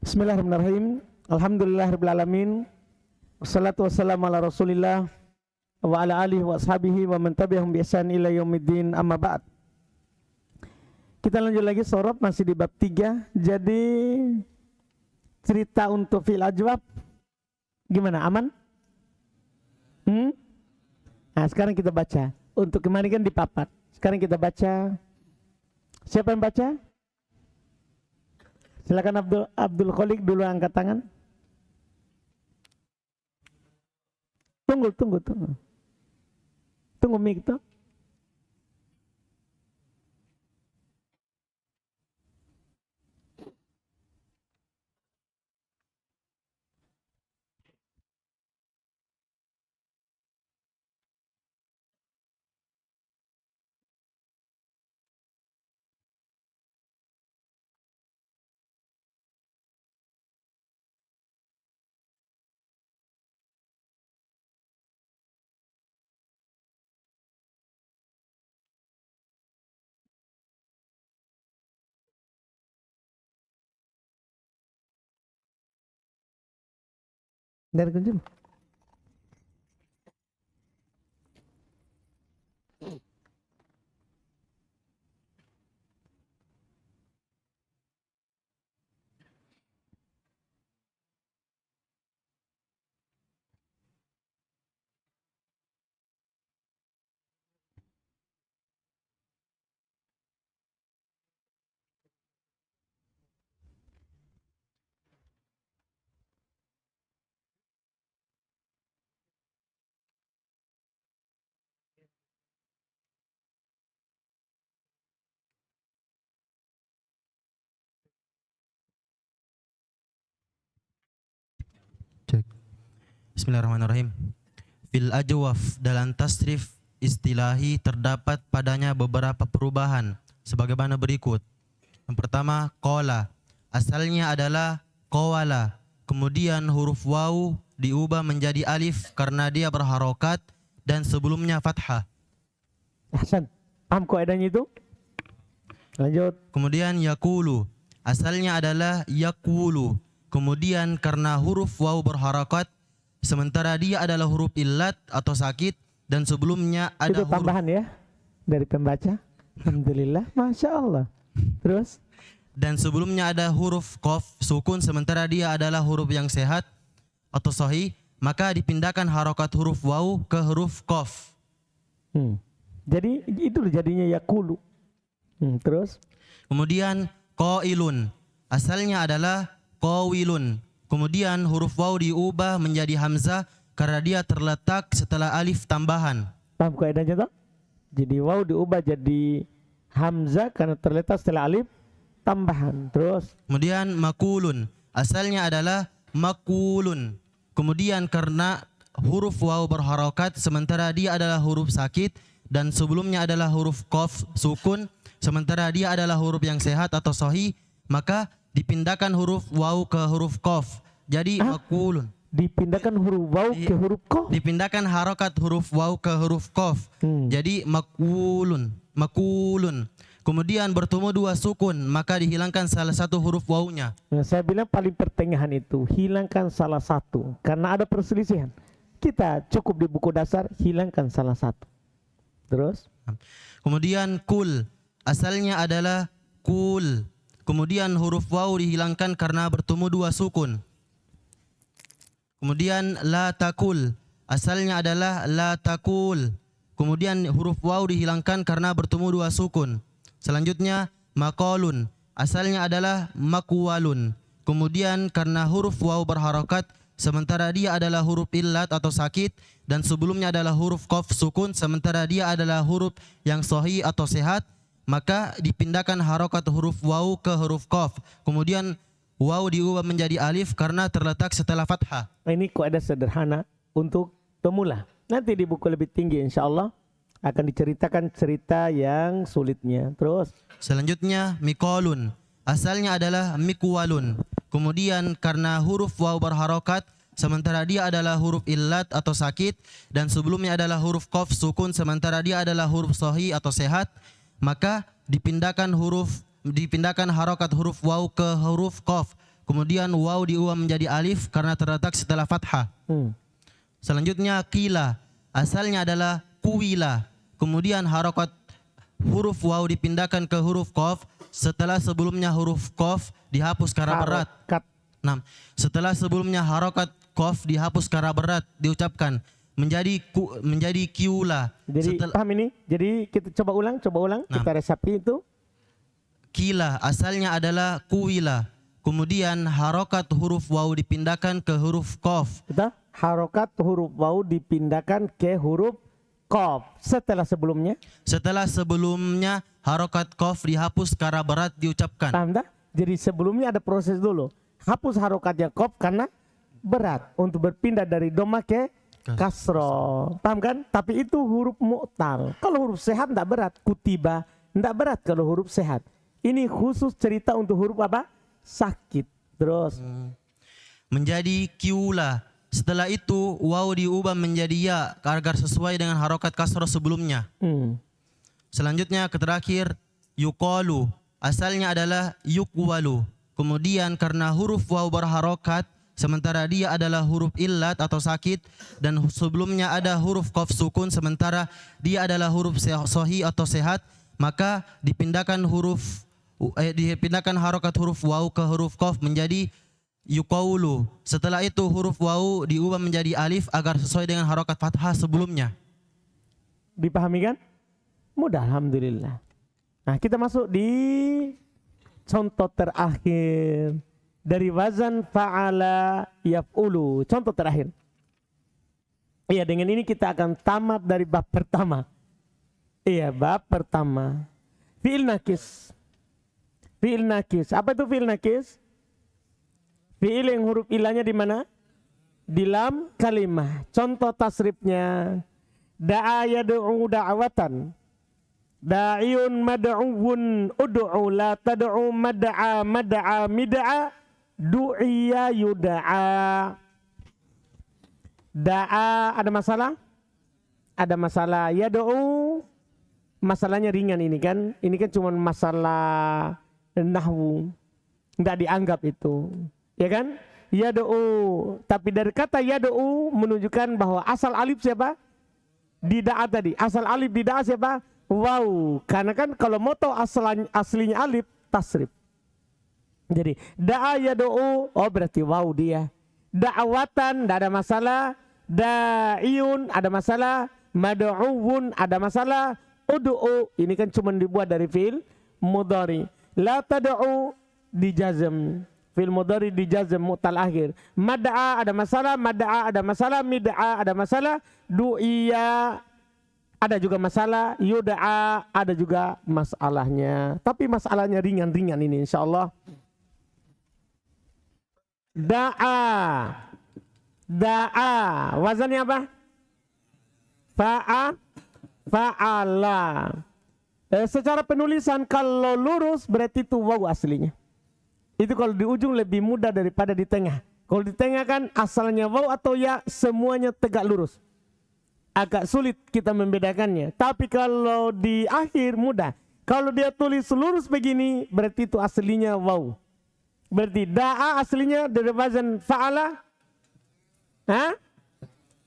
Bismillahirrahmanirrahim. Alhamdulillahirrahmanirrahim. Wassalatu wassalamu ala rasulillah wa ala alihi wa ashabihi wa man tabi'ahum bi ihsan ila yaumiddin, amma ba'd. Kita lanjut lagi sorab, masih di bab 3. Jadi cerita untuk fil ajwab gimana, aman? Nah sekarang kita baca. Untuk kemarin kan dipapat, sekarang kita baca. Siapa yang baca? Silakan Abdul Kholik dulu, angkat tangan. Tunggu mic tuh. Dari kunjung. Cek. Bismillahirrahmanirrahim. Fil ajwaf, dalam tasrif istilahi terdapat padanya beberapa perubahan sebagaimana berikut. Yang pertama, qala, asalnya adalah qawala. Kemudian huruf waw diubah menjadi alif karena dia berharokat dan sebelumnya fathah. Hasan, paham kaidahnya itu? Lanjut. Kemudian yakulu, asalnya adalah yakulu. Kemudian karena huruf waw berharakat, sementara dia adalah huruf illat atau sakit, dan sebelumnya ada itu tambahan ya dari pembaca. Alhamdulillah, Masya Allah. Terus? Dan sebelumnya ada huruf qaf sukun, sementara dia adalah huruf yang sehat atau sahih, maka dipindahkan harakat huruf waw ke huruf qaf. Jadi itu jadinya yakulu. Terus? Kemudian qailun, asalnya adalah qawilun. Kemudian huruf waw diubah menjadi hamzah karena dia terletak setelah alif tambahan. Paham kaidahnya toh? Jadi waw diubah jadi hamzah karena terletak setelah alif tambahan. Terus? Kemudian makulun, asalnya adalah makulun. Kemudian karena huruf waw berharokat, sementara dia adalah huruf sakit, dan sebelumnya adalah huruf qaf sukun, sementara dia adalah huruf yang sehat atau sahih, maka dipindahkan huruf waw ke huruf qaf. Jadi makulun. Dipindahkan huruf waw ke huruf qaf. Dipindahkan harokat huruf waw ke huruf qaf. Jadi makulun. Makulun. Kemudian bertemu dua sukun, maka dihilangkan salah satu huruf wawnya. Nah, saya bilang paling pertengahan itu hilangkan salah satu karena ada perselisihan. Kita cukup di buku dasar hilangkan salah satu. Terus? Kemudian kul, asalnya adalah kul. Kemudian huruf waw dihilangkan karena bertemu dua sukun. Kemudian la takul, asalnya adalah la takul. Kemudian huruf waw dihilangkan karena bertemu dua sukun. Selanjutnya maqalun, asalnya adalah makwalun. Kemudian karena huruf waw berharokat, sementara dia adalah huruf illat atau sakit, dan sebelumnya adalah huruf qaf sukun, sementara dia adalah huruf yang sahih atau sehat, maka dipindahkan harokat huruf waw ke huruf qaf. Kemudian waw diubah menjadi alif karena terletak setelah fathah. Ini kaidah sederhana untuk pemula. Nanti di buku lebih tinggi insya Allah akan diceritakan cerita yang sulitnya. Terus? Selanjutnya miqalun, asalnya adalah mikwalun. Kemudian karena huruf waw berharokat, sementara dia adalah huruf illat atau sakit, dan sebelumnya adalah huruf qaf sukun, sementara dia adalah huruf sahih atau sehat, maka dipindahkan harokat huruf waw ke huruf qaf. kemudian waw diubah menjadi alif karena terletak setelah fathah. Selanjutnya qila, asalnya adalah kuwila, kemudian harokat huruf waw dipindahkan ke huruf qaf setelah sebelumnya huruf qaf dihapus karena berat. Nah, setelah sebelumnya harokat qaf dihapus karena berat diucapkan menjadi kiula. Jadi paham ini? Jadi kita coba ulang. Nah. Kita resapi itu. Kila asalnya adalah kuwila, kemudian harokat huruf waw dipindahkan ke huruf qaf. Kita harokat huruf waw dipindahkan ke huruf qaf. Setelah sebelumnya harokat qaf dihapus karena berat diucapkan. Paham tak? Jadi sebelumnya ada proses dulu. Hapus harokatnya qaf karena berat untuk berpindah dari doma ke kasro. Paham kan? Tapi itu huruf mu'tal. Kalau huruf sehat tidak berat. Kutiba tidak berat kalau huruf sehat. Ini khusus cerita untuk huruf apa? Sakit. Terus menjadi kiula. Setelah itu waw diubah menjadi ya agar sesuai dengan harokat kasroh sebelumnya. Selanjutnya terakhir yuqalu. Asalnya adalah yukwalu. Kemudian karena huruf waw berharokat sementara dia adalah huruf illat atau sakit, dan sebelumnya ada huruf qaf sukun sementara dia adalah huruf sahih atau sehat, maka dipindahkan harokat huruf waw ke huruf qaf menjadi yuqaulu. Setelah itu huruf waw diubah menjadi alif agar sesuai dengan harokat fathah sebelumnya. Dipahami kan? Mudah, alhamdulillah. Nah, kita masuk di contoh terakhir dari wazan fa'ala yaf'ulu. Contoh terakhir. Iya, dengan ini kita akan tamat dari bab pertama. Iya, bab pertama. Fi'il nakis. Fi'il nakis. Apa itu fi'il nakis? Fi'il yang huruf ilahnya di mana? Di lam kalimah. Contoh tasrifnya. Da'a yad'u da'watan. Da'iyun mad'uwun ud'u la tad'u mad'a mid'a du'iya yud'a. Da'a ada masalah? Ada masalah. Yad'u masalahnya ringan ini kan. Ini kan cuma masalah nahwu. Enggak dianggap itu. Ya kan? Yad'u. Tapi dari kata yad'u menunjukkan bahwa asal alif siapa? Di da'a tadi. Asal alif di da'a siapa? Wow. Karena kan kalau mau tahu aslinya alif, tasrif. Jadi da'a yad'u, oh berarti wow dia. Da'watan tidak ada masalah. Da'iyun ada masalah. Mad'uwun ada masalah. Ud'u ini kan cuma dibuat dari fi'il mudhari. La tad'u dijazm. Fi'il mudhari dijazm mu'tal akhir. Mad'a ada masalah, mid'a ada masalah, du'iya ada juga masalah, yud'a ada juga masalahnya. Tapi masalahnya ringan-ringan ini insyaallah. Da'a wazannya apa? Fa'ala. Secara penulisan kalau lurus berarti itu waw aslinya. Itu kalau di ujung lebih mudah daripada di tengah. Kalau di tengah kan asalnya waw atau ya semuanya tegak lurus. Agak sulit kita membedakannya. Tapi kalau di akhir mudah. Kalau dia tulis lurus begini berarti itu aslinya waw. Berarti da'a aslinya dari wazan fa'ala.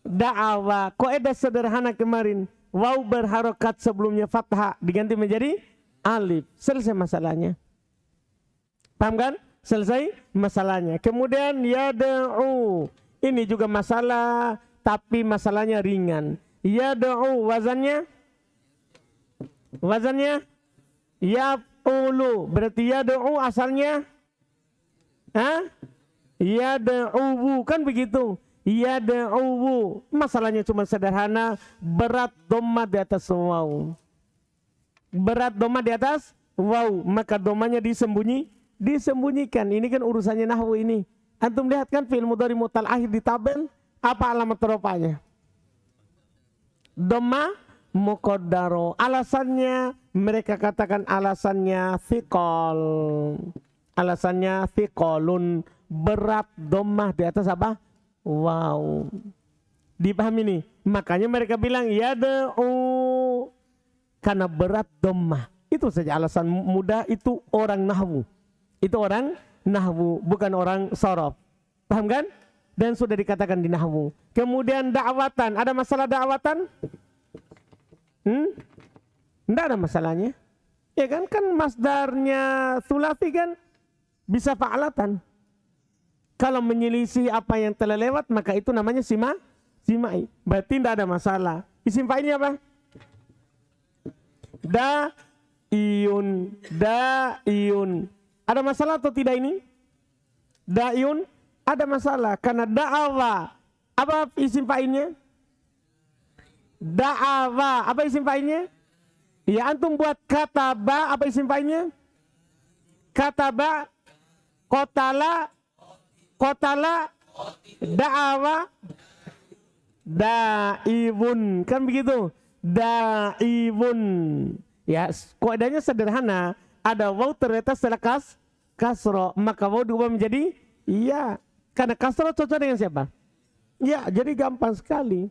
Da'awa. Kaidah sederhana kemarin. Waw berharokat sebelumnya fathah diganti menjadi alif. Selesai masalahnya. Paham kan? Selesai masalahnya. Kemudian yad'u. Ini juga masalah, tapi masalahnya ringan. Yad'u wazannya yaf'ulu. Berarti yad'u asalnya yad'u, kan begitu. Yad'u. Masalahnya cuma sederhana, berat dhamma di atas waw. Berat dhamma di atas waw, maka dhammanya disembunyikan. Ini kan urusannya nahwu ini. Antum lihat kan fi'il mudhari mu'tal akhir di tabel, apa alamat rofanya? Dhamma muqaddaro. Alasannya mereka katakan alasannya thiqal. Alasannya thiqalun, berat dhammah di atas apa? Wow. Dipahami nih? Makanya mereka bilang yad'u karena berat dhammah. Itu saja alasan mudah, itu orang nahwu. Itu orang nahwu, bukan orang sorof. Paham kan? Dan sudah dikatakan di nahwu. Kemudian da'watan, ada masalah da'watan? Tidak ada masalahnya. Ya kan, masdarnya sulasi kan bisa fa'alatan. Kalau menyelisih apa yang telah lewat, maka itu namanya simai. Berarti tidak ada masalah. Isim fa'ilnya apa? Da'iyun. Ada masalah atau tidak ini? Da'iyun ada masalah karena da'awa. Apa isim fa'ilnya? Da'awa. Apa isim fa'ilnya? Ya, antum buat kataba, apa isim fa'ilnya? Kataba, qatala, da'awa, da'ibun. Kan begitu? Da'ibun. Ya, kaidahnya sederhana. Ada waw ternyata setelah kasro, maka waw diubah menjadi iya. Karena kasro cocok dengan siapa? Ya, jadi gampang sekali.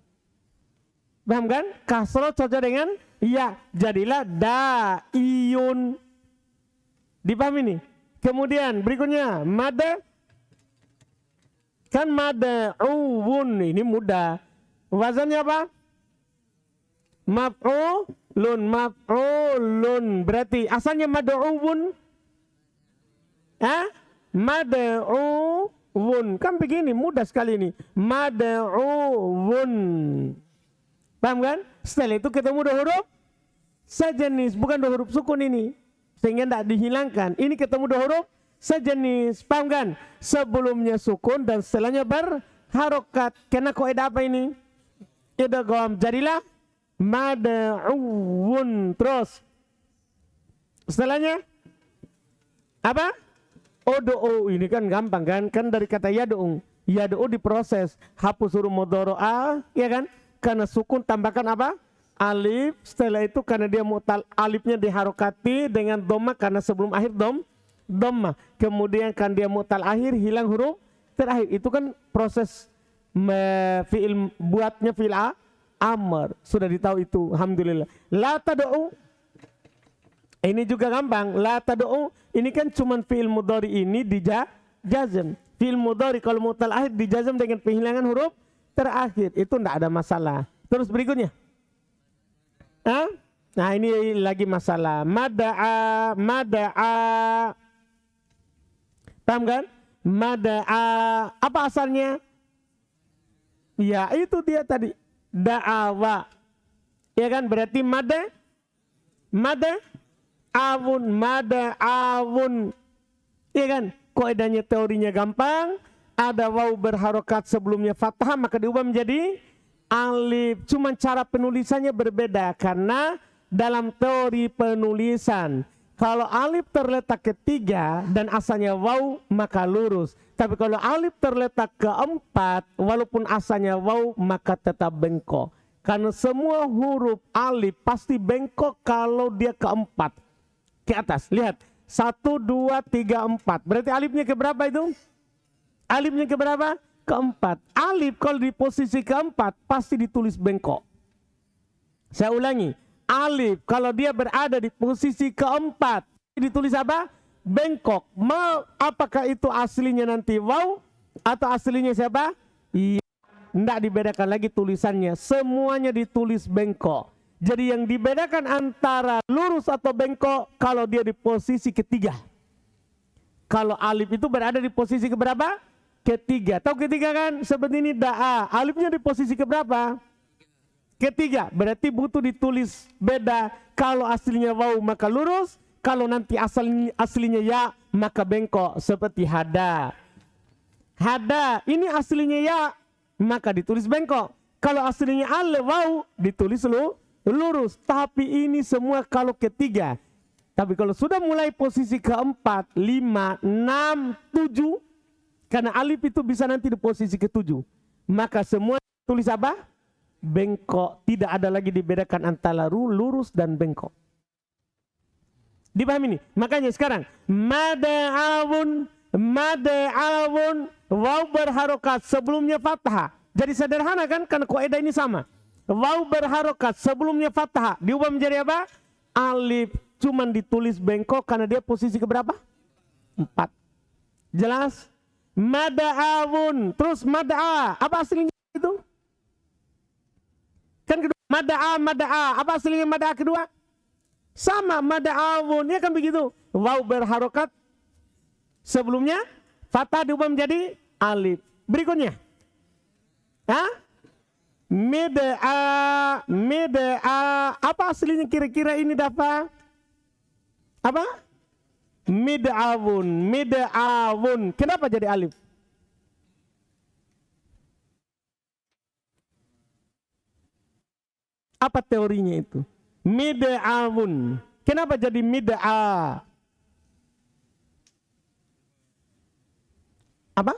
Paham kan? Kasro cocok dengan iya. Jadilah da'iyun. Dipahami nih? Kemudian berikutnya mada. Kan mada'uwun. Ini mudah. Wazannya apa? Maf'ulun. Berarti asalnya mad'uwun. Mad'uwun. Kan begini, mudah sekali ini. Mad'uwun. Paham kan? Setelah itu ketemu dua huruf sejenis, bukan dua huruf sukun ini. Sehingga tidak dihilangkan. Ini ketemu dua huruf sejenis. Paham kan? Sebelumnya sukun dan setelahnya berharokat. Karena kaidah apa ini? Idgham. Jadilah mad'uwun. Terus setelahnya apa? Odo'u. Ini kan gampang kan? Kan dari kata yadu'u. Yadu'u diproses. Hapus huruf mudhari'ah, ya kan? Karena sukun tambahkan apa? Alif. Setelah itu karena dia mu'tal, alifnya diharokati dengan dhamma karena sebelum akhir dhamma. Kemudian kan dia mu'tal akhir, hilang huruf terakhir. Itu kan proses fi'il, buatnya fi'il amr. Sudah ditahu itu, alhamdulillah. La tad'u. Ini juga gampang. La tad'u. Ini kan cuman fi'il mudhari ini dijazm. Fi'il mudhari kalau mu'tal akhir dijazm dengan penghilangan huruf terakhir. Itu tidak ada masalah. Terus berikutnya. Nah ini lagi masalah. Mada'a. Paham kan? Mada'a. Apa asalnya? Ya itu dia tadi. Da'awa. Ya kan? Berarti mada'awun. Ya kan? Kaidahnya teorinya gampang. Ada waw berharokat sebelumnya fathah maka diubah menjadi alif. Cuman cara penulisannya berbeda karena dalam teori penulisan kalau alif terletak ketiga dan asalnya waw maka lurus. Tapi kalau alif terletak keempat walaupun asalnya waw maka tetap bengkok. Karena semua huruf alif pasti bengkok kalau dia keempat. Ke atas, lihat. 1, 2, 3, 4. Berarti alifnya keberapa itu? Alifnya keberapa? Keempat. Alif kalau di posisi keempat pasti ditulis bengkok. Saya ulangi. Alif kalau dia berada di posisi keempat ditulis apa? Bengkok. Apakah itu aslinya nanti waw atau aslinya siapa? Iya. Tidak dibedakan lagi tulisannya. Semuanya ditulis bengkok. Jadi yang dibedakan antara lurus atau bengkok kalau dia di posisi ketiga. Kalau alif itu berada di posisi keberapa? Ketiga. Tahu ketiga kan? Seperti ini da'a. Alifnya di posisi keberapa? Ketiga. Berarti butuh ditulis beda. Kalau aslinya waw maka lurus. Kalau nanti aslinya ya maka bengkok. Seperti hada. Hada. Ini aslinya ya maka ditulis bengkok. Kalau aslinya waw ditulis lurus. Tapi ini semua kalau ketiga. Tapi kalau sudah mulai posisi keempat, 5, 6, 7. Karena alif itu bisa nanti di posisi ke-7. Maka semua tulis apa? Bengkok. Tidak ada lagi dibedakan antara lurus dan bengkok. Dipahami ini? Makanya sekarang. Mada'awun. Waw berharokat sebelumnya fathah. Jadi sederhana kan? Karena kaidah ini sama. Waw berharokat sebelumnya fathah. Diubah menjadi apa? Alif. Cuman ditulis bengkok karena dia posisi keberapa? 4. Jelas? Mada'awun. Terus mada'a. Apa aslinya itu? Kan kedua. Mada'a. Apa aslinya mada'a kedua? Sama, mada'awun. Ya kan begitu. Waw berharokat. Sebelumnya fathah diubah menjadi alif. Berikutnya. Meda'a. Apa aslinya kira-kira ini dapat? Apa? Meda'awun. Kenapa jadi alif? Apa teorinya itu? Meda'awun. Kenapa jadi meda'a? Apa?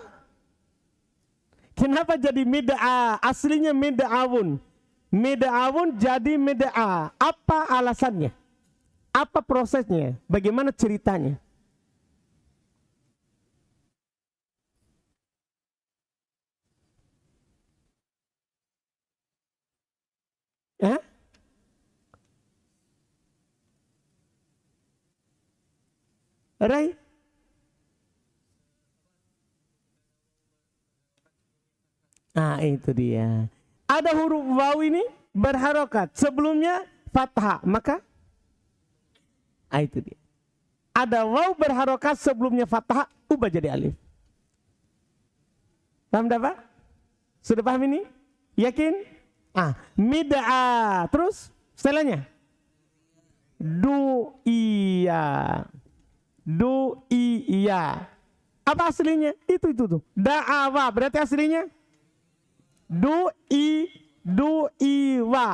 Kenapa jadi meda'a? Aslinya meda'awun. Meda'awun jadi meda'a. Apa alasannya? Apa prosesnya? Bagaimana ceritanya? Rai? Itu dia. Ada huruf waw ini berharokat. Sebelumnya fathah. Maka itu dia. Ada waw berharokat sebelumnya fathah, ubah jadi alif. Paham dah Pak? Sudah paham ini? Yakin? Mida'a. Terus setelahnya? Du'iya. Apa aslinya? Itu tuh. Da'awa. Berarti aslinya? Du'iwa.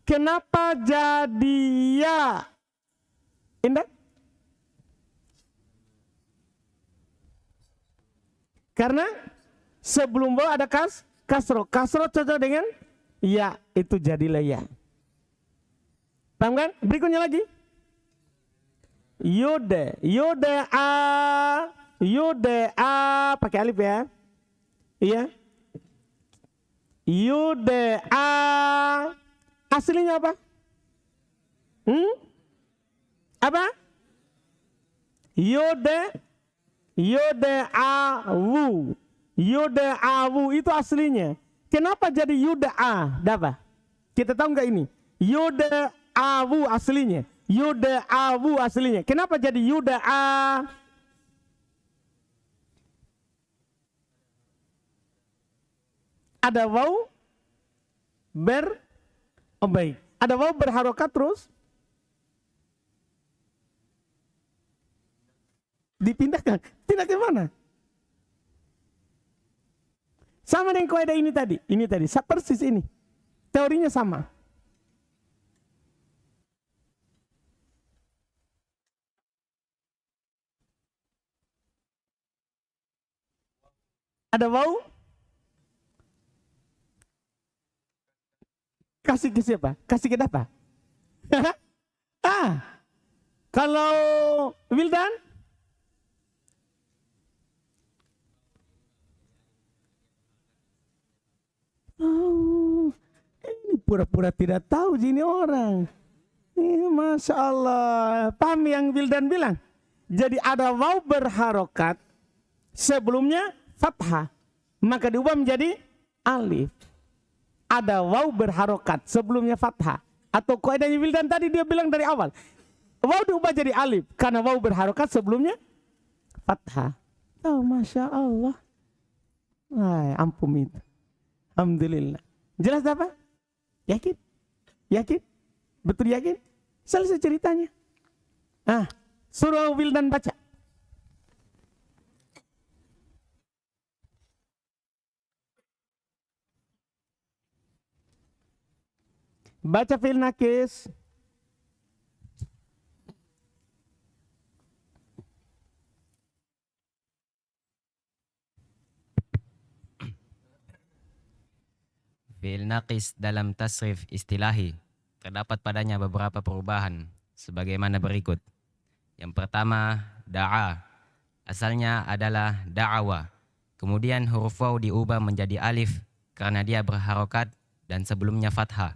Kenapa jadi ya? Indah? Karena sebelum waw ada kasro. Kasro cocok dengan ya, itu jadilah ya. Paham kan? Berikutnya lagi. Yuda'a pakai alif ya. Iya. Yuda'a aslinya apa? Apa? Yuda'awu itu aslinya. Kenapa jadi yuda'a? Dapat? Kita tahu nggak ini? Yuda'awu aslinya. Kenapa jadi yuda'a? Ada waw baik. Ada waw berharokat terus dipindahkan. Pindah ke mana? Sama dengan kaidah ini tadi. Persis ini. Teorinya sama. Ada waw. Kasih ke siapa? Kasih ke apa? Kalau Wildan? Ini pura-pura tidak tahu ini orang. Masya Allah. Paham yang Wildan bilang? Jadi ada waw berharokat. Sebelumnya fathah. Maka diubah menjadi alif. Ada waw berharokat. Sebelumnya fathah. Atau kaidahnya Wildan tadi dia bilang dari awal. Waw diubah jadi alif. Karena waw berharokat sebelumnya fathah. Masya Allah. Ampun itu. Alhamdulillah. Jelas apa? Yakin? Betul yakin? Selesai ceritanya. Suruh Wildan baca. Baca fi'il nakis. Fi'il naqis dalam tasrif istilahi terdapat padanya beberapa perubahan sebagaimana berikut. Yang pertama, da'a. Asalnya adalah da'awa. Kemudian huruf waw diubah menjadi alif karena dia berharokat dan sebelumnya fathah.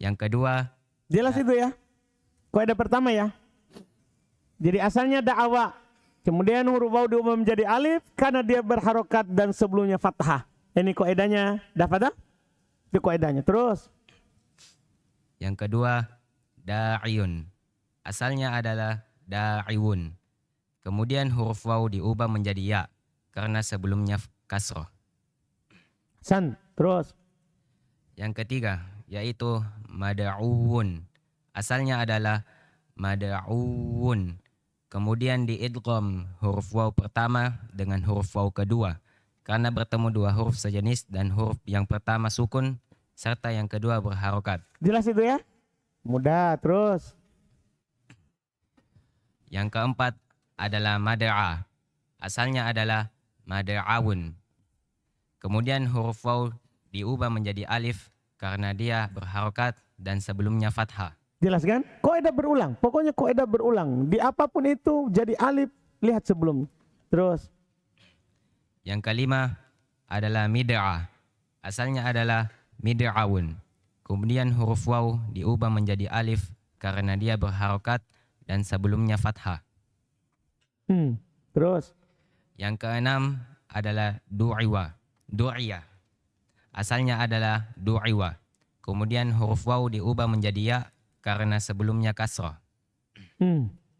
Yang kedua, jelas itu ya. Kaidah pertama ya. Jadi asalnya da'awa. Kemudian huruf waw diubah menjadi alif karena dia berharokat dan sebelumnya fathah. Ini kaidahnya. Dapat tak? Itu kaidahnya. Terus. Yang kedua, da'iyun. Asalnya adalah da'iwun. Kemudian huruf waw diubah menjadi ya karena sebelumnya kasroh. Terus. Yang ketiga, yaitu mada'uwun. Asalnya adalah mada'uwun. Kemudian diidgham huruf waw pertama dengan huruf waw kedua. Karena bertemu dua huruf sejenis dan huruf yang pertama sukun serta yang kedua berharokat. Jelas itu ya? Mudah. Terus. Yang keempat adalah mada'a. Asalnya adalah mada'awun. Kemudian huruf waw diubah menjadi alif karena dia berharokat dan sebelumnya fathah. Jelas kan? Kaidah berulang. Pokoknya kaidah berulang. Di apapun itu jadi alif, lihat sebelum. Terus. Yang kelima adalah mid'ah. Asalnya adalah mid'awun. Kemudian huruf waw diubah menjadi alif karena dia berharokat dan sebelumnya fathah. Terus. Yang keenam adalah du'iwa. Du'iyah. Asalnya adalah du'iwa. Kemudian huruf waw diubah menjadi ya karena sebelumnya kasrah.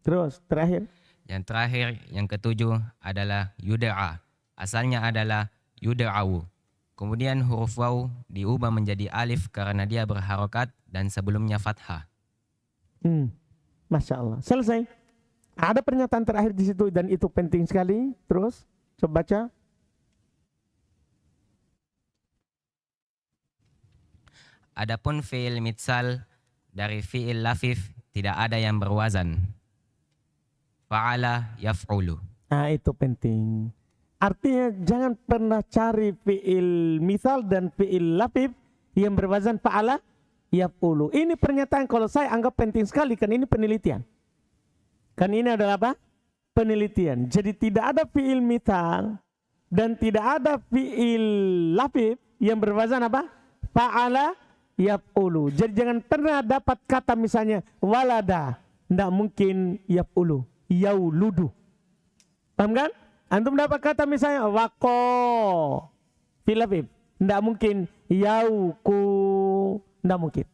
Terus. Terakhir. Yang terakhir, yang ketujuh adalah yuda'a. Asalnya adalah yuda'awu. Kemudian huruf waw diubah menjadi alif karena dia berharokat dan sebelumnya fathah. Masya Allah. Selesai. Ada pernyataan terakhir di situ dan itu penting sekali. Terus. Coba baca. Adapun fi'il mitsal dari fi'il lafif tidak ada yang berwazan. Fa'ala yaf'ulu. Nah itu penting. Artinya jangan pernah cari fi'il mitsal dan fi'il lafif yang berwazan fa'ala yaf'ulu. Ini pernyataan kalau saya anggap penting sekali kan ini penelitian. Kan ini adalah apa? Penelitian. Jadi tidak ada fi'il mitsal dan tidak ada fi'il lafif yang berwazan apa? Fa'ala yaf'ulu. Jadi jangan pernah dapat kata misalnya walada. Tidak mungkin yaf'ulu. Yauludu. Paham kan? Antum dapat kata misalnya wako. Filafif. Tidak mungkin yauku. Tidak mungkin.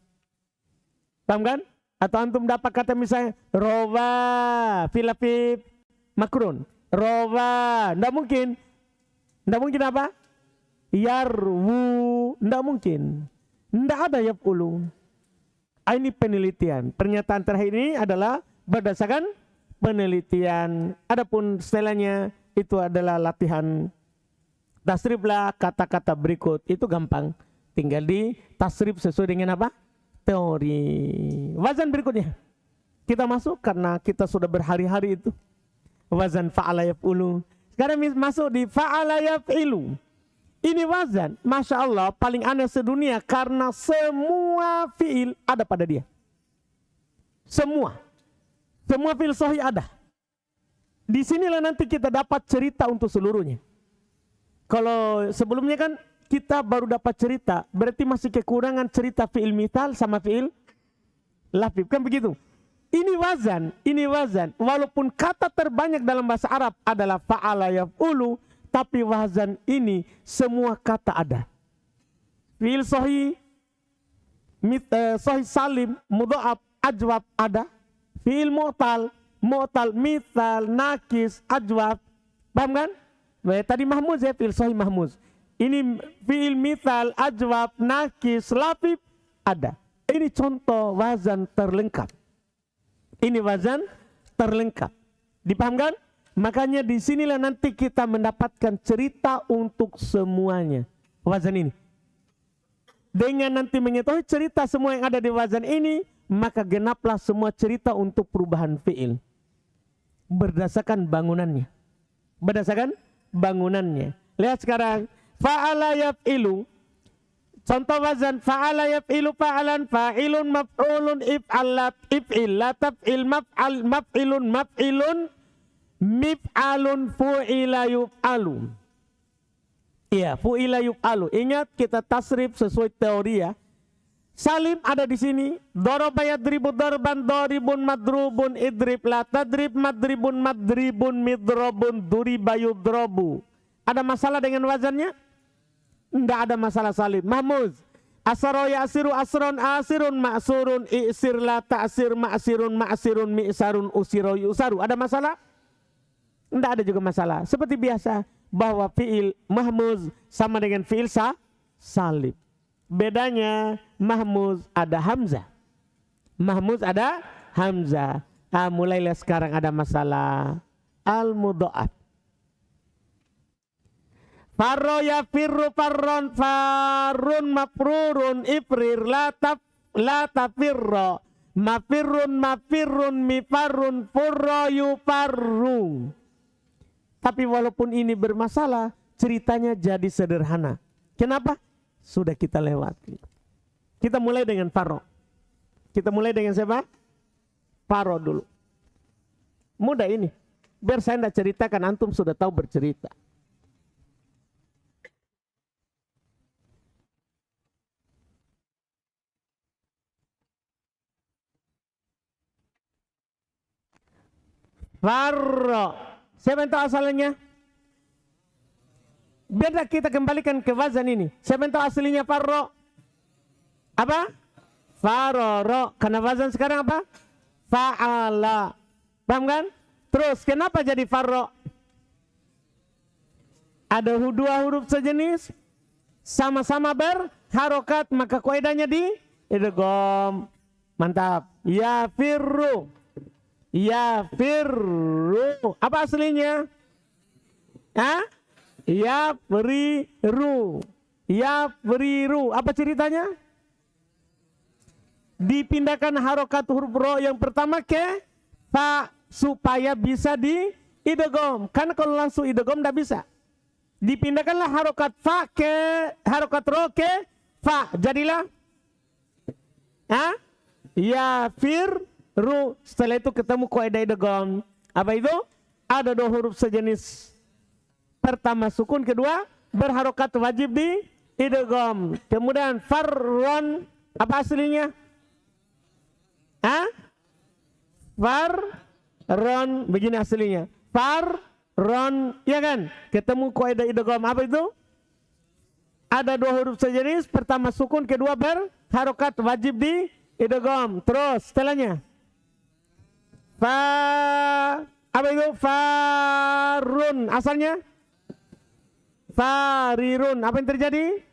Paham kan? Atau antum dapat kata misalnya rowa. Filafif. Makrun. Rowa. Tidak mungkin. Tidak mungkin apa? Yarwu. Tidak mungkin. Tidak ada yaf'ulu. Ini penelitian. Pernyataan terakhir ini adalah berdasarkan penelitian. Adapun setelahnya itu adalah latihan. Tasriflah kata-kata berikut. Itu gampang. Tinggal di tasrif sesuai dengan apa? Teori. Wazan berikutnya. Kita masuk karena kita sudah berhari-hari itu. Wazan fa'ala yaf'ulu. Sekarang masuk di fa'ala yaf'ilu. Ini wazan, Masya Allah, paling aneh sedunia karena semua fi'il ada pada dia. Semua fi'il sahih ada. Di sinilah nanti kita dapat cerita untuk seluruhnya. Kalau sebelumnya kan kita baru dapat cerita, berarti masih kekurangan cerita fi'il mithal sama fi'il lafif, kan begitu? Ini wazan. Walaupun kata terbanyak dalam bahasa Arab adalah fa'ala yaf'ulu, tapi wazan ini semua kata ada. Fi'il sahih, sahih salim, mudha'af, ajwab ada. Fi'il mu'tal, mithal, nakis, ajwab. Paham kan? Tadi mahmuz ya, fi'il sahih mahmuz. Ini fi'il mithal, ajwab, nakis, lafif ada. Ini contoh wazan terlengkap. Ini wazan terlengkap. Dipahamkan? Makanya di sinilah nanti kita mendapatkan cerita untuk semuanya. Wazan ini. Dengan nanti mengetahui cerita semua yang ada di wazan ini, maka genaplah semua cerita untuk perubahan fi'il. Berdasarkan bangunannya. Lihat sekarang. Fa'ala yaf'ilu. Contoh wazan. Fa'ala yaf'ilu fa'alan fa'ilun maf'ulun if'alat if'il la taf'il maf'ilun mif'alun fu'ila yuf'alu. Iya, fu'ila yuf'alu. Ingat kita tasrif sesuai teori ya. Salim ada di sini. Doroba yadribu darban, doribun madrubun, idrib la tadrib, madribun madribun, midrobun, duriba yudrobu. Ada masalah dengan wazannya? Tidak ada masalah salim. Mahmuz. Asaro yasiru asron asirun ma'surun i'sir la ta'sir ma'sirun ma'sirun mi'sarun usiro yusaru. Ada masalah? Tidak ada juga masalah. Seperti biasa bahwa fi'il mahmuz sama dengan fi'il salim. Bedanya mahmuz ada hamzah. Mahmuz ada hamzah. Mulailah sekarang ada masalah. Al-mudha'af. Farro ya firru farron farun mafrurun ifrir la tafirro mafirrun mifarrun furro yufarru. Tapi walaupun ini bermasalah, ceritanya jadi sederhana. Kenapa? Sudah kita lewati. Kita mulai dengan farro. Kita mulai dengan siapa? Farro dulu. Mudah ini. Biar saya tidak ceritakan, antum sudah tahu bercerita. Farro. Siapa yang tahu asalnya? Biar kita kembalikan ke wazan ini. Siapa yang tahu aslinya farro? Apa? Faroro. Karena wazan sekarang apa? Fa'ala. Paham kan? Terus kenapa jadi farro? Ada dua huruf sejenis. Sama-sama berharokat. Maka kaidahnya di idgham. Mantap. Ya firru. Ya firru. Apa aslinya? Hah? Ya beriru. Ya beriru. Apa ceritanya? Dipindahkan harokat huruf ro yang pertama ke fa supaya bisa di idgham. Karena kalau langsung idgham tidak bisa. Dipindahkanlah harokat fa ke harokat ro ke fa. Jadilah ya firru. Setelah itu ketemu kaidah idgham. Apa itu? Ada dua huruf sejenis. Pertama sukun, kedua berharokat wajib di idgham. Kemudian farron, apa aslinya? Farron, begini aslinya. Farron, ya kan? Ketemu kaidah idgham. Apa itu? Ada dua huruf sejenis, pertama sukun, kedua berharokat wajib di idgham. Terus setelahnya apa itu? Farun, asalnya farirun. Apa yang terjadi?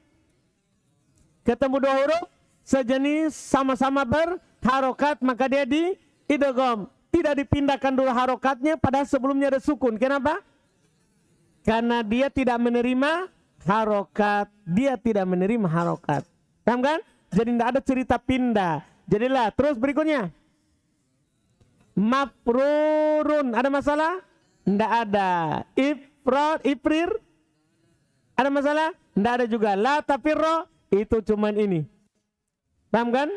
Ketemu dua huruf sejenis sama-sama berharokat, maka dia di idgham. Tidak dipindahkan dulu harokatnya, padahal sebelumnya ada sukun. Kenapa? Karena dia tidak menerima harokat. Dia tidak menerima harokat. Paham kan? Jadi tidak ada cerita pindah. Jadilah terus berikutnya. Mafrurun. Ada masalah? Tidak ada. Ifrir. Ada masalah? Tidak ada juga. La tafirro, itu cuman ini. Paham kan?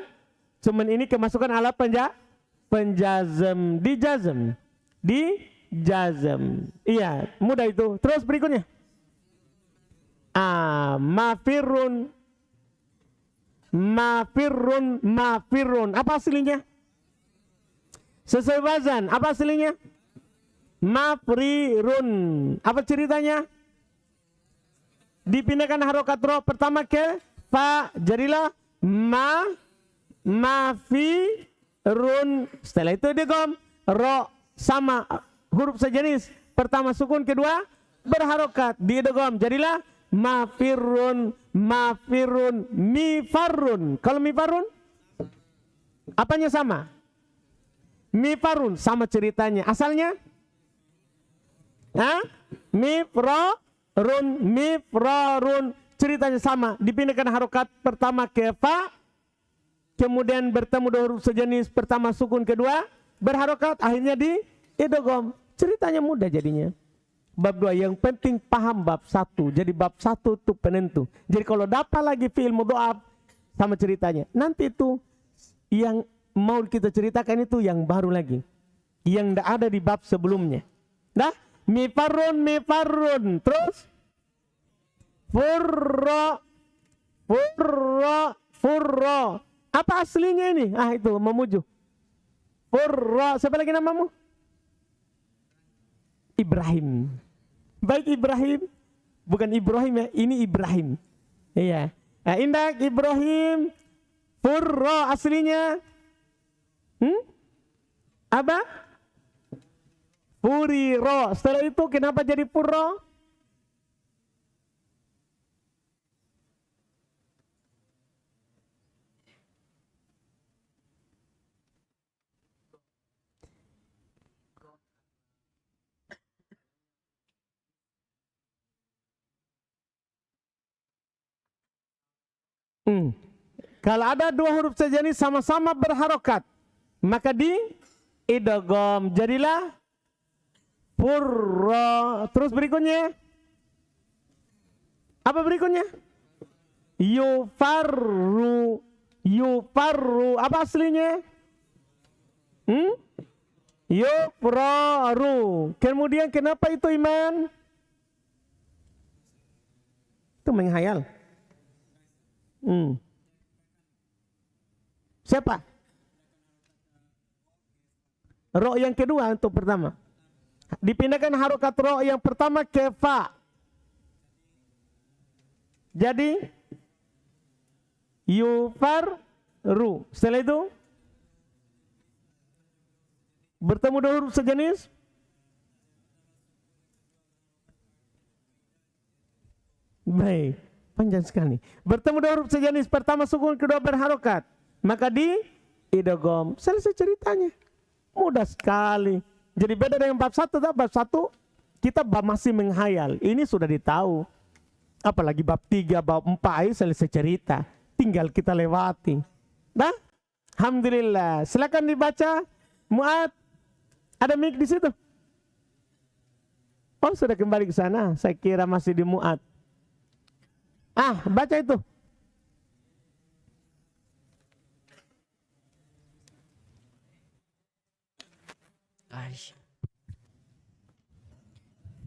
Cuman ini kemasukan alat penjazm. Dijazm. Iya, mudah itu. Terus berikutnya. Mafirun. Apa aslinya? Sesuai wazan. Apa aslinya? Mafrirun. Apa ceritanya? Dipindahkan harokat ro pertama ke fa, jadilah mafirun. Setelah itu idgham. Ro sama huruf sejenis, pertama sukun, kedua berharokat di idgham. Jadilah mafirun, mifarun. Kalau mifarun apanya sama? Mifarun sama ceritanya. Asalnya mifrarun, ceritanya sama. Dipindahkan harokat pertama ke fa, kemudian bertemu dua huruf sejenis, pertama sukun, kedua berharokat, akhirnya di idgham. Ceritanya mudah jadinya. Bab 2 yang penting paham bab 1. Jadi bab 1 itu penentu. Jadi kalau dapat lagi fi'il mudha'af sama ceritanya, nanti itu yang mau kita ceritakan itu yang baru lagi, yang tidak ada di bab sebelumnya. Dah? Mifarun. Terus furro. Apa aslinya ini? Ah itu memuju. Furra. Siapa lagi namamu? Ibrahim. Baik Ibrahim. Bukan Ibrahim ya, ini Ibrahim. Iya. Nah, indak Ibrahim. Furra aslinya. Apa? Furiro. Setelah itu kenapa jadi furra? Kalau ada dua huruf sejenis sama-sama berharokat, maka di idgham jadilah furra. Terus berikutnya apa berikutnya? Yufarru. Yufarru. Apa aslinya? Yufraru. Kemudian kenapa itu Iman? Itu menghayal. Siapa? Ro yang kedua untuk pertama. Dipindahkan harokat ro yang pertama ke fa. Jadi yufarru. Setelah itu bertemu dua huruf sejenis. Baik, panjang sekali. Bertemu dua huruf sejenis, pertama sukun, kedua berharokat. Maka di idgham. Selesai ceritanya. Mudah sekali. Jadi beda dengan bab 1. Bab 1 kita masih menghayal. Ini sudah ditahu. Apalagi bab 3, bab 4 selesai cerita. Tinggal kita lewati. Nah, alhamdulillah. Silakan dibaca. Mu'ad, ada mic di situ? Oh, sudah kembali ke sana. Saya kira masih di Mu'ad. Baca itu.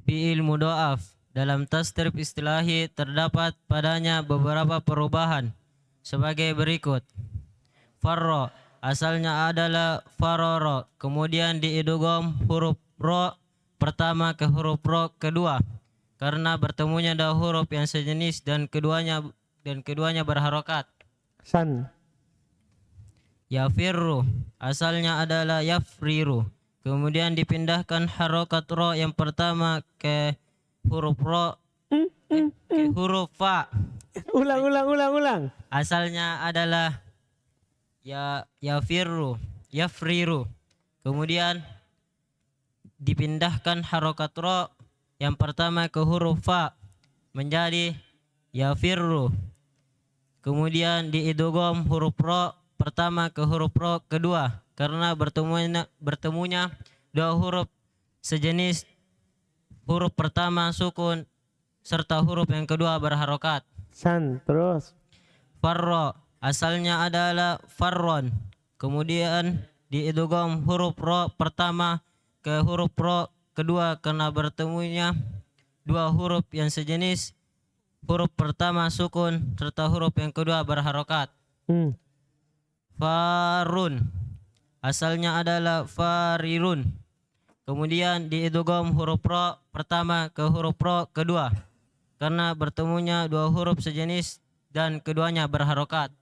Fi'il mudha'af dalam tasrif istilahi terdapat padanya beberapa perubahan sebagai berikut. Farra asalnya adalah farara, kemudian diidgham huruf ro pertama ke huruf ro kedua karena bertemunya dua huruf yang sejenis dan keduanya berharokat. San. Yafirru asalnya adalah yafriru, kemudian dipindahkan harokat ro yang pertama ke huruf ro ke huruf fa. Ulang. Asalnya adalah yafriru, kemudian dipindahkan harokat ro yang pertama ke huruf fa menjadi yafirru, kemudian diidgham huruf ro pertama ke huruf ro kedua karena bertemunya dua huruf sejenis, huruf pertama sukun serta huruf yang kedua berharokat. San, terus. Farra asalnya adalah farron, kemudian diidgham huruf ro pertama ke huruf ro kedua karena bertemunya dua huruf yang sejenis, huruf pertama sukun serta huruf yang kedua berharokat. Farun asalnya adalah farirun, kemudian diidgham huruf ro pertama ke huruf ro kedua karena bertemunya dua huruf sejenis dan keduanya berharokat.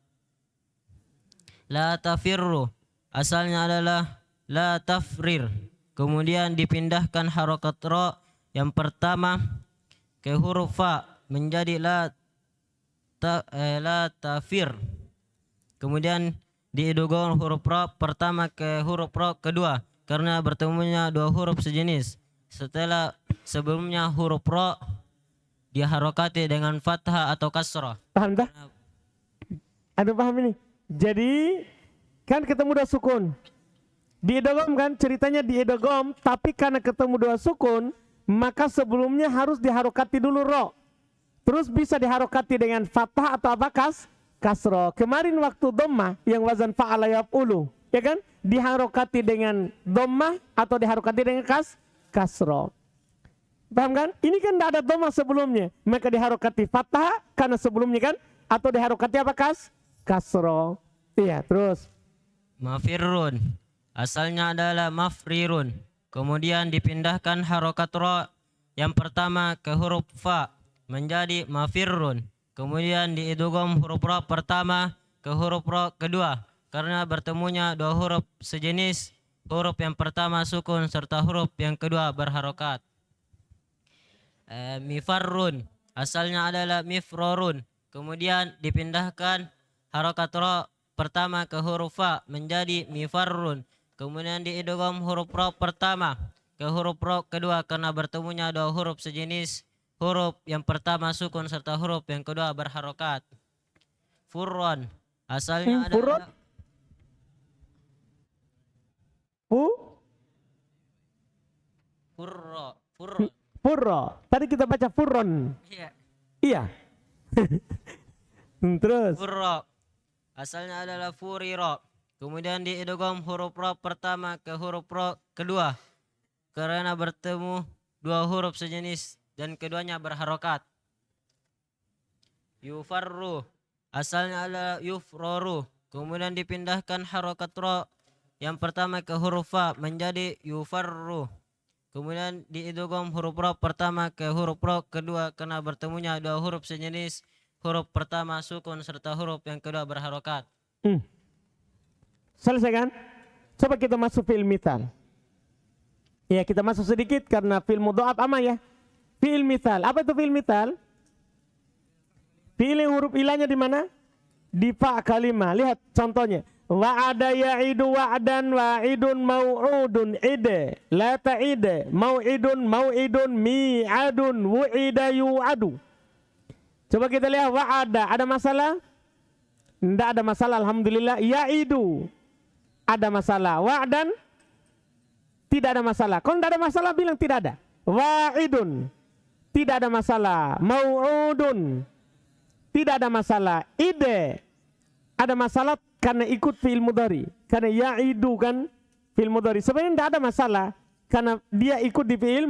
La tafirru asalnya adalah la tafrir, kemudian dipindahkan harokat ro yang pertama ke huruf fa menjadi la tafir, kemudian diidgham huruf ro pertama ke huruf ro kedua karena bertemunya dua huruf sejenis setelah sebelumnya huruf ro diharokati dengan fathah atau kasrah. Paham dah? Anda paham ini? Jadi kan ketemu dua sukun. Diidgham kan ceritanya diidgham, tapi karena ketemu dua sukun maka sebelumnya harus diharokati dulu ro. Terus bisa diharokati dengan fathah atau apa kasro. Kemarin waktu dhammah yang wazan fa'ala yaf'ulu, ya kan? Diharokati dengan dhammah atau diharokati dengan kasro. Paham kan? Ini kan tidak ada dhammah sebelumnya, maka diharokati fathah karena sebelumnya kan, atau diharokati apa kasro. Iya, terus. Mafirrun asalnya adalah mafrirun. Kemudian dipindahkan harokat ro yang pertama ke huruf fa menjadi mafirrun. Kemudian diidgham huruf ro pertama ke huruf ro kedua karena bertemunya dua huruf sejenis. Huruf yang pertama sukun serta huruf yang kedua berharokat. Mifarrun asalnya adalah mifrorun. Kemudian dipindahkan harokat ro pertama ke huruf fa menjadi mifarrun. Kemudian diidgham huruf ro pertama ke huruf ro kedua karena bertemunya dua huruf sejenis. Huruf yang pertama sukun serta huruf yang kedua berharokat. Furron asalnya Furron? adalah furro. Furro. Tadi kita baca furron. Iya. Iya. Terus. Furro asalnya adalah furiro. Kemudian diidgham huruf ro pertama ke huruf ro kedua karena bertemu dua huruf sejenis dan keduanya berharokat. Yufarru asalnya adalah yufroru. Kemudian dipindahkan harokat ro yang pertama ke huruf fa menjadi yufarru. Kemudian diidgham huruf ro pertama ke huruf ro kedua karena bertemunya dua huruf sejenis. Huruf pertama sukun serta huruf yang kedua berharokat. Selesai kan? Coba kita masuk fi'il mithal. Ya, kita masuk sedikit karena fi'il mudha'af ama ya. Fi'il mithal. Apa itu fi'il mithal? Fi'il yang huruf ilahnya di mana? Di fa kalimah. Lihat contohnya. Wa'ada ya'idu wa'dan wa'idun mau'udun ide. La ta'ide. Mau'idun mi'adun wu'ida yu'adu. Coba kita lihat wa'ada. Ada masalah? Tidak ada masalah, alhamdulillah. Ya'idu. Ada masalah. Wa'dan? Tidak ada masalah. Kalau tidak ada masalah bilang tidak ada. Wa'idun. Tidak ada masalah. Mau'udun. Tidak ada masalah. Ide. Ada masalah karena ikut fi'il mudhari. Karena ya'idu kan fi'il mudhari. Sebenarnya tidak ada masalah karena dia ikut di fi'il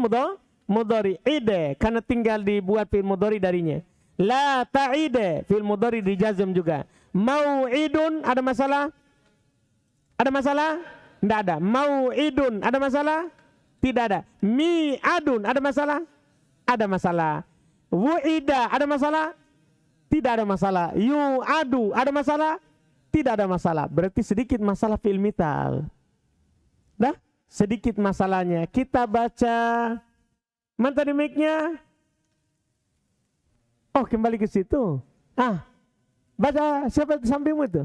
mudhari. Ide karena tinggal dibuat fi'il mudhari darinya. La ta'ide fi'il mudhari dijazm juga. Mau'idun ada masalah? Ada masalah? Tidak ada. Mau'idun ada masalah? Tidak ada. Mi'adun ada masalah? Ada masalah. Wu'ida ada masalah? Tidak ada masalah. Yu'adu ada masalah? Tidak ada masalah. Berarti sedikit masalah fi'il mithal. Dah? Sedikit masalahnya. Kita baca. Mana tadi mic-nya? Oh, kembali ke situ. Baca siapa di sampingmu itu?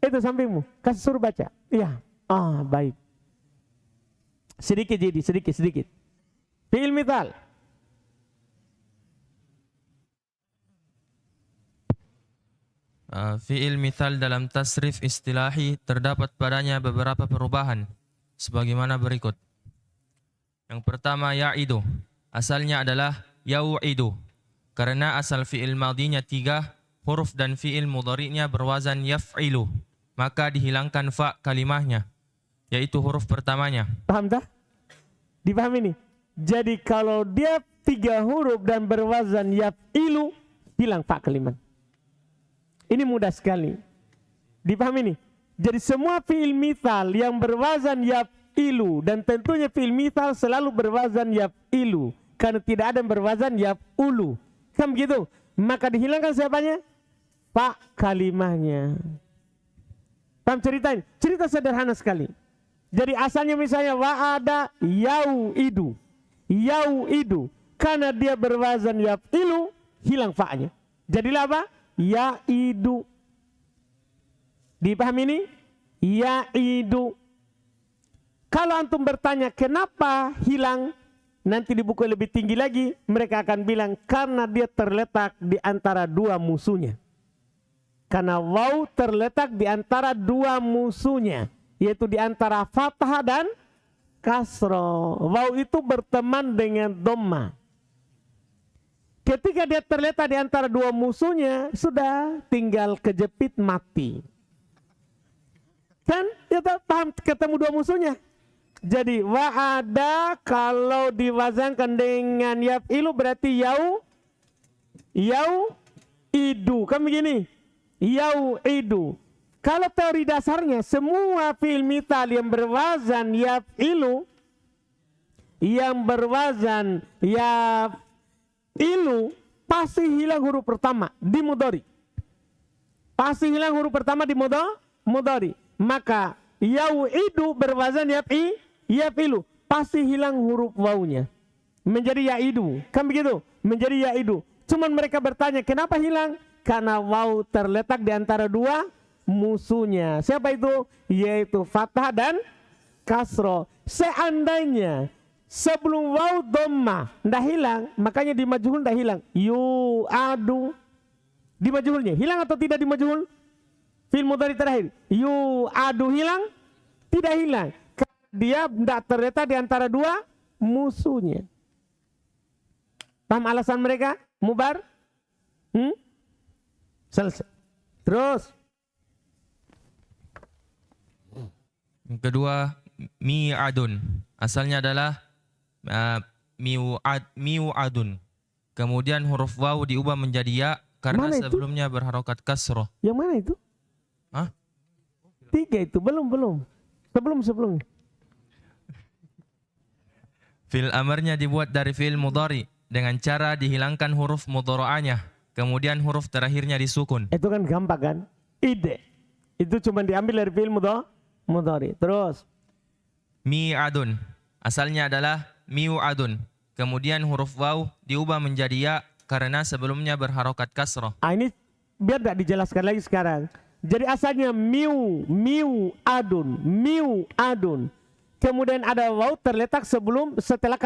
Itu sampingmu. Kasih suruh baca. Iya. Baik. Sedikit jadi, sedikit. Fi'il mithal. Fi'il mithal dalam tasrif istilahi terdapat padanya beberapa perubahan sebagaimana berikut. Yang pertama ya'idu. Asalnya adalah yau'idu. Karena asal fi'il madinya 3 huruf dan fi'il mudhari'nya berwazan yaf'ilu, maka dihilangkan fa kalimahnya, yaitu huruf pertamanya. Paham tak? Dipahami nih? Jadi kalau dia 3 huruf dan berwazan yaf'ilu, hilang fa kalimat. Ini mudah sekali. Dipahami nih? Jadi semua fi'il mithal yang berwazan yaf'ilu, dan tentunya fi'il mithal selalu berwazan yaf'ilu, karena tidak ada yang berwazan yaf'ulu. Kan begitu? Maka dihilangkan siapanya? Fa kalimahnya. Paham ceritain? Cerita sederhana sekali. Jadi asalnya misalnya wa'ada yau'idu. Yau'idu. Karena dia berwazan yaf'ilu, hilang fa'nya. Jadilah apa? Ya'idu. Dipahami ini? Ya'idu. Kalau antum bertanya kenapa hilang, nanti di buku lebih tinggi lagi mereka akan bilang karena dia terletak di antara 2 musuhnya. Karena waw terletak di antara 2 musuhnya, yaitu di antara fathah dan kasroh. Waw itu berteman dengan dhamma. Ketika dia terletak di antara 2 musuhnya, sudah tinggal kejepit mati. Kan? Ya paham, ketemu 2 musuhnya. Jadi wa'ada kalau diwazankan dengan yaf'ilu berarti yau idu. Kan begini. yau'idu. Kalau teori dasarnya semua fi'il mithal yang berwazan yaf'ilu, yang berwazan yaf'ilu pasti hilang huruf pertama di mudhari. Pasti hilang huruf pertama di mudhari. Maka yau'idu berwazan yaf'ilu pasti hilang huruf wawunya. Menjadi ya'idu. Kan begitu? Menjadi ya'idu. Cuman mereka bertanya, kenapa hilang? Karena waw terletak di antara dua musuhnya. Siapa itu? Yaitu fathah dan kasroh. Seandainya sebelum waw dhammah ndak hilang, makanya di majhul ndak hilang. Yu'adu. Di majhulnya hilang atau tidak di majhul? Fi'il mudhari terakhir. Yu'adu hilang? Tidak hilang. Dia ndak terletak di antara dua musuhnya. Paham alasan mereka? Mubar? Selesai. Terus. Yang kedua, mi'adun. Asalnya adalah mi'adun. Kemudian huruf waw diubah menjadi ya karena Mana itu? sebelumnya berharokat kasroh. Yang mana itu? Hah? 3 itu. Belum. Sebelum. Fi'il amarnya dibuat dari fi'il mudhari dengan cara dihilangkan huruf mudhara'anya. Kemudian huruf terakhirnya disukun. Itu kan gampang kan? Ide. Itu cuma diambil dari fi'il mudhari. Terus. Mi'adun. Asalnya adalah mi'adun. Kemudian huruf waw diubah menjadi ya karena sebelumnya berharokat kasroh. Ini biar tidak dijelaskan lagi sekarang. Jadi asalnya mi'adun. Kemudian ada waw terletak setelah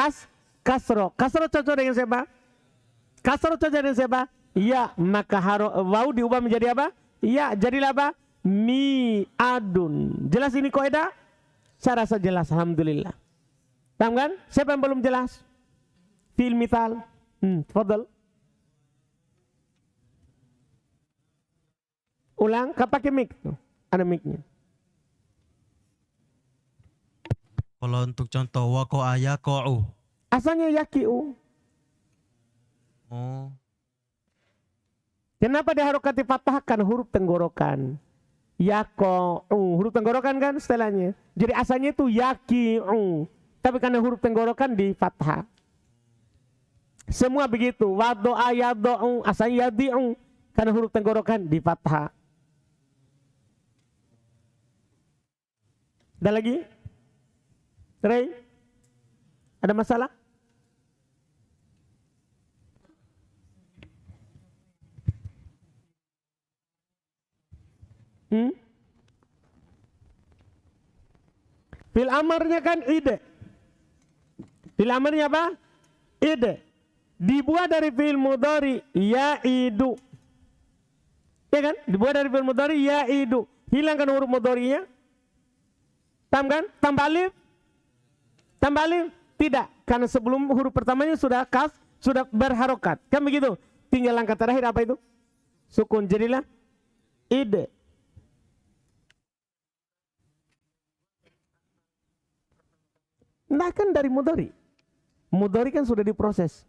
kasroh. Kasroh cocok dengan siapa? Ya, maka waw diubah menjadi apa? Ya, jadilah apa? Mi'adun. Jelas ini kaidah? Saya rasa jelas, alhamdulillah. Paham kan? Siapa yang belum jelas? Fi'il mithal. Fadal. Ulang, pakai mic tuh. Ada mic-nya. Kalau untuk contoh waqa'a yaqa'u. Asalnya yaki'u. Oh. Kenapa diharokati fathah? Kan huruf tenggorokan. Yaqa'u. Huruf tenggorokan kan setelahnya. Jadi asalnya itu yaki'u. Tapi karena huruf tenggorokan di fathah. Semua begitu. Wado'a yado'u. Asalnya yadi'u. Karena huruf tenggorokan di fathah. Ada lagi? Ray? Ada masalah? Fil amarnya kan ide. Fil amarnya apa? Ide. Dibuat dari fi'il mudhari ya'idu. Ya kan? Dibuat dari fi'il mudhari ya'idu. Hilangkan huruf mudharinya. Paham kan? Tambah alif? Tidak. Karena sebelum huruf pertamanya sudah berharokat. Kan begitu? Tinggal langkah terakhir apa itu? Sukun. Jadilah ide. Nah kan dari mudhari. Mudhari kan sudah diproses.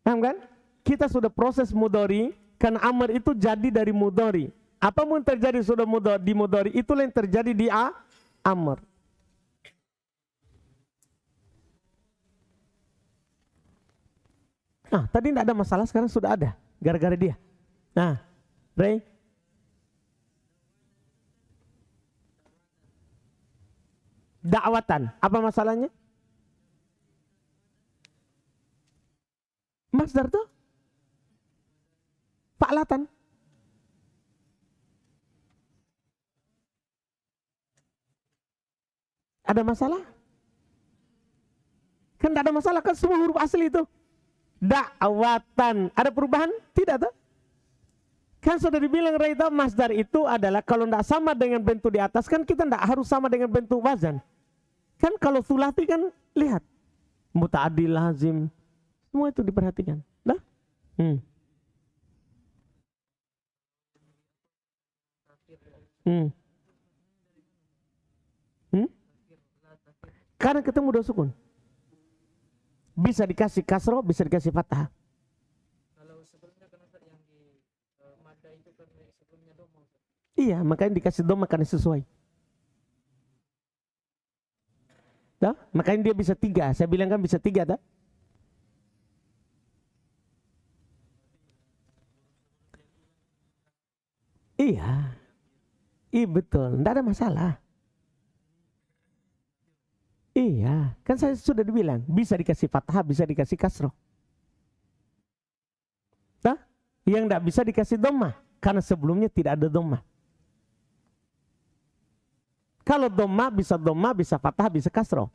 Paham kan? Kita sudah proses mudhari. Karena amar itu jadi dari mudhari. Apa pun terjadi sudah di mudhari, itulah yang terjadi di amar. Nah, tadi tidak ada masalah, sekarang sudah ada. Gara-gara dia. Nah, Ray. Da'watan, apa masalahnya? Masdar tuh? Fa'latan. Ada masalah? Kan tidak ada masalah, kan semua huruf asli itu. Da'watan. Ada perubahan? Tidak tuh. Kan sudah dibilang Raita, masdar itu adalah kalau tidak sama dengan bentuk di atas, kan kita tidak harus sama dengan bentuk wazan. Kan kalau sulati kan lihat. Muta'addi, lazim. Semua itu diperhatikan. Dah? Karena ketemu dua sukun. Bisa dikasih kasroh, bisa dikasih fathah. Kalau sebelumnya kan yang di Iya, makanya dikasih doma karena sesuai. Nah, makanya dia bisa 3. Saya bilang kan bisa 3, tak? Iya. Iya betul, tidak ada masalah. Iya, kan saya sudah dibilang bisa dikasih fathah, bisa dikasih kasroh. Nah, yang tidak bisa dikasih doma karena sebelumnya tidak ada doma. Kalau doma bisa fathah, bisa kasroh.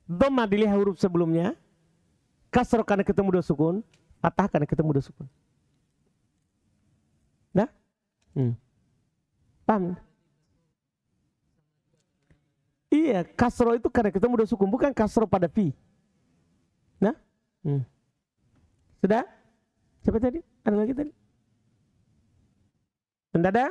Doma dilihat huruf sebelumnya, kasroh karena ketemu dua sukun, fathah karena ketemu dua sukun. Nah, paham? Iya, kasroh itu karena ketemu dua sukun, bukan kasroh pada fi. Nah, sudah? Siapa tadi? Ada lagi tadi? Tidak ada?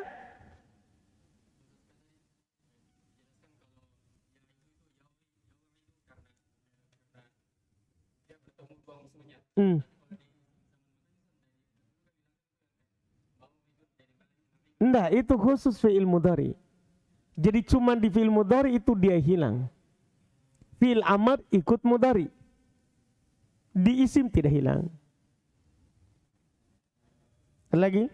Enggak, itu khusus fi'il mudhari. Jadi cuma di fi'il mudhari itu dia hilang. Fi'il amr ikut mudhari. Di isim tidak hilang. Lagi?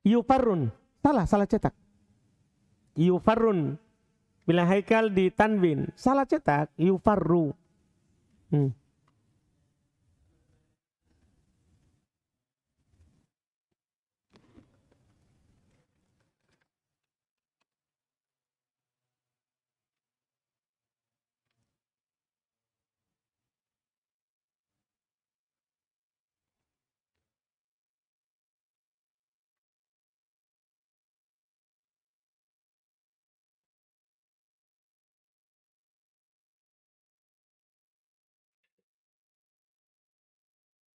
Yufarrun. Salah cetak. Yufarrun. Bila haikal di tanwin, salah cetak. Yufarru.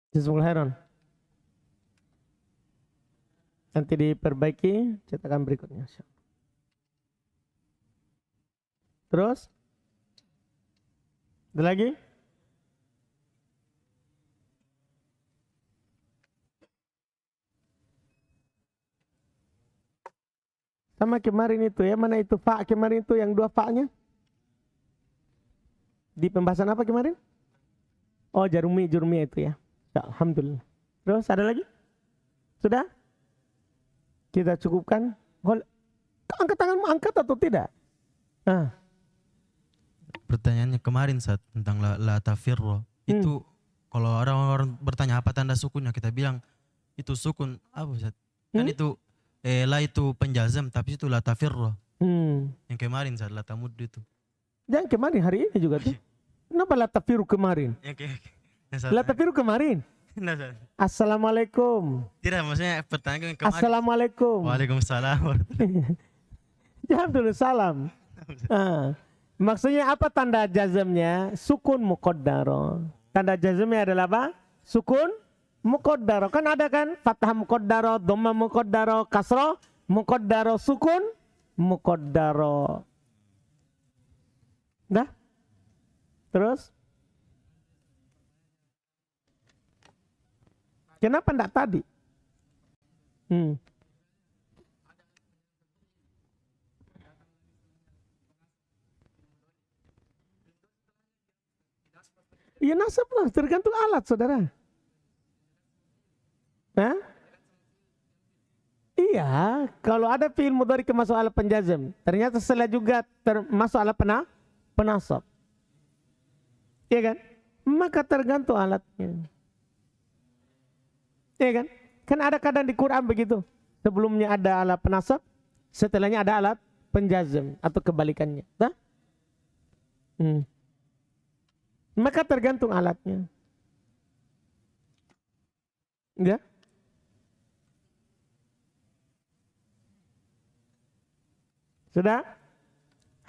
Jazakumullah khairan. Nanti diperbaiki cetakan berikutnya. Terus? Ada lagi? Sama kemarin itu ya, mana itu fa kemarin itu yang 2 fa-nya? Di pembahasan apa kemarin? Oh, jurmi itu ya. Ya, alhamdulillah. Terus ada lagi? Sudah? Kita cukupkan. Angkat tanganmu, angkat atau tidak? Nah. Pertanyaannya kemarin saat tentang la tafirro. Itu kalau orang-orang bertanya apa tanda sukunnya, kita bilang itu sukun apa Ustaz? Kan itu la itu penjazam, tapi itu la tafirro. Yang kemarin saat la tamud itu. Yang kemarin hari ini juga tuh. Kenapa la tafiru kemarin? La tafiru kemarin. Assalamualaikum. Tidak, maksudnya pertanyaan kemarin. Assalamualaikum. Waalaikumsalam. Jangan dulu salam. Maksudnya apa tanda jazamnya? Sukun muqaddaro. Tanda jazamnya adalah apa? Sukun muqaddaro. Kan ada kan? Fathah muqaddaro, dhamma muqaddaro, kasroh muqaddaro, sukun muqaddaro. Dah? Terus? Kenapa enggak tadi? Iya nasab lah, tergantung alat saudara. Hah? Iya, kalau ada fi'il mudhari masuk alat penjazam, ternyata setelah juga termasuk alat penasab. Iya kan? Maka tergantung alatnya. Iya kan? Kan ada kadang di Quran begitu. Sebelumnya ada alat penasab, setelahnya ada alat penjazam atau kebalikannya. Nah? Maka tergantung alatnya. Ya? Sudah?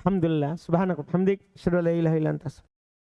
Alhamdulillah. Subhanakallah. Hamdik. Asyhadu an la ilaha illa anta.